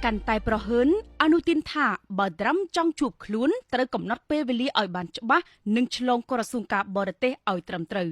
កាន់តែប្រហែលអនុទានថាបើត្រាំចង់ជួបខ្លួនត្រូវកំណត់ពេលវេលាឲ្យបានច្បាស់និងឆ្លងក្រសួងការបរទេសឲ្យត្រឹមត្រូវ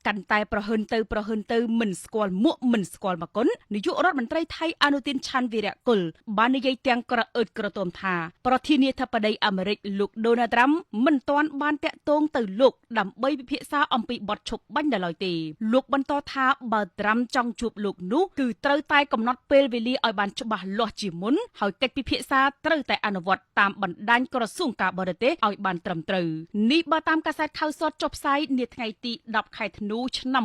កាន់តែប្រហែលទៅមិនស្គាល់មុខមិនស្គាល់មកគុណនាយករដ្ឋមន្ត្រីថៃអនុទានឆាន់វីរៈគុលបាននិយាយទាំងក្រអឺតក្រទមថាប្រធានាធិបតីអាមេរិកលោកដូណាល់ត្រាំមិនទាន់បានតាក់ទងទៅលោកដើម្បីពិភាក្សាអំពីបទឈប់បាញ់នៅឡើយទេលោកបន្តថាបើត្រាំចង់ជួបលោកនោះគឺត្រូវតែកំណត់ពេលវេលាឲ្យបានច្បាស់លាស់ជាមុនហើយកិច្ចពិភាក្សាត្រូវតែអនុវត្តតាមបណ្ដាញក្រសួងការបរទេសឲ្យបានត្រឹមត្រូវនេះបើតាមកាសែតខៅសតចុះផ្សាយនាថ្ងៃទី10ខែធ្នូឆ្នាំ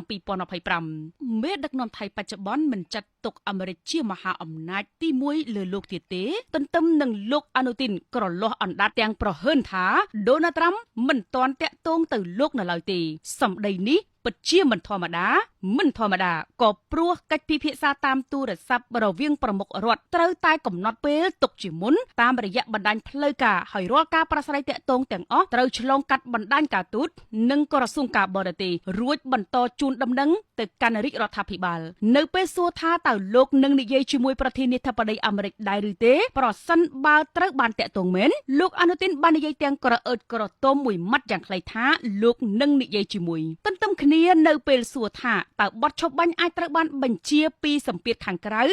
2025មេដឹកនាំថៃបច្ចុប្បន្នមិនចាត់ទុកអាមេរិកជាមហាអំណាចទី1លើលោកទៀតទេទន្ទឹមនឹងលោកអនុទានក្រលាស់អណ្ដាតទាំងប្រហើនថាដូណាល់ត្រាំមិនទាន់តាក់ទងទៅលោកនៅឡើយទេសម្ដីនេះពិតជាមិនធម្មតាក៏ព្រោះកិច្ចពិភាក្សាតាមទូរស័ព្ទរវាងប្រមុខរដ្ឋត្រូវតែកំណត់ពេលទុកជាមុនតាមរយៈបណ្ដាញផ្លូវការហើយរាល់ការប្រស្រ័យតាក់ទងទាំងអស់ត្រូវឆ្លងកាត់បណ្ដាញការទូតនិងក្រសួងការបរទេសរួចបន្តជូនដំណឹងទៅកាន់រាជរដ្ឋាភិបាលនៅពេលសួរថាតើលោកនឹងនិយាយជាមួយប្រធានាធិបតីអាមេរិកដែរឬទេប្រសិនបើត្រូវបានតាក់ទងមែនលោកអនុទានបាននិយាយទាំងក្រអឺតក្រទមមួយម៉ាត់យ៉ាងខ្លីថាលោកនឹងនិយាយជាមួយទន្ទឹមគ្នានៅពេលសួរថាតើបទឈប់បាញ់អាចត្រូវបានបញ្ជាពីសម្ពាធខាងក្រៅ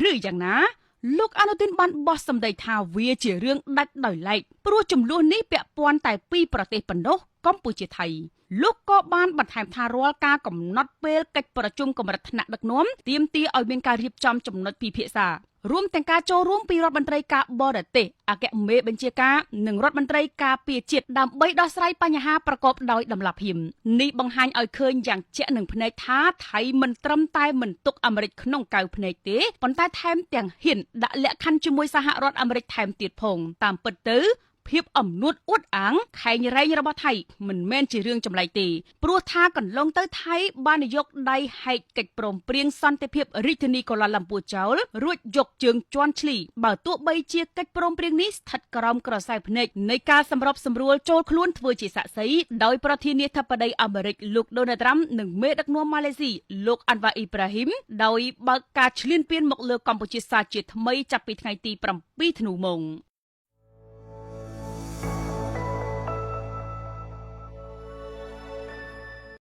ឬយ៉ាងណាលោកអនុទានបានបោះសម្ដីថាវាជារឿងដាច់ដោយឡែកព្រោះចំនួននេះពាក់ព័ន្ធតែពីប្រទេសប៉ុណ្ណោះកម្ពុជាថៃលោកក៏បានបន្ថែមថារាល់ការកំណត់ពេលកិច្ចប្រជុំកម្រិតថ្នាក់ដឹកនាំទាមទារឲ្យមានការរៀបចំចំណុចពិភាក្សារួមទាំងការចូលរួមពីរដ្ឋមន្ត្រីការបរទេសអគ្គមេបញ្ជាការនិងរដ្ឋមន្ត្រីការពារជាតិដើម្បីដោះស្រាយបញ្ហាប្រកបដោយតម្លាភាពនេះបង្ហាញឲ្យឃើញយ៉ាងជាក់នឹងភ្នែកថាថៃមិនត្រឹមតែមិនទុកអាមេរិកក្នុងកៅភ្នែកទេប៉ុន្តែថែមទាំងហ៊ានដាក់លក្ខខណ្ឌជាមួយសហរដ្ឋអាមេរិកថែមទៀតផងតាមពិតទៅភាពអំនួតអួតអាងខែងរែងរបស់ថៃមិនមែនជារឿងចម្លែកទេព្រោះថាកន្លងទៅថៃបានយកដៃហែកកិច្ចព្រមព្រៀងសន្តិភាពរាជធានីកូឡាឡាំពួរចោលរួចយកជើងជន់ឈ្លីបើទោះបីជាកិច្ចព្រមព្រៀងនេះស្ថិតក្រោមក្រសែភ្នែកនៃការសម្របសម្រួលចូលខ្លួនធ្វើជាសាក្សីដោយប្រធានាធិបតីអាមេរិកលោកដូណាល់ត្រាំនិងមេដឹកនាំម៉ាឡេស៊ីលោកអាន់វ៉ាអ៊ីប្រាហ៊ីមដោយបើកការឈ្លានពានមកលើកម្ពុជាសាជាថ្មីចាប់ពីថ្ងៃទី7ធ្នូម៉ោង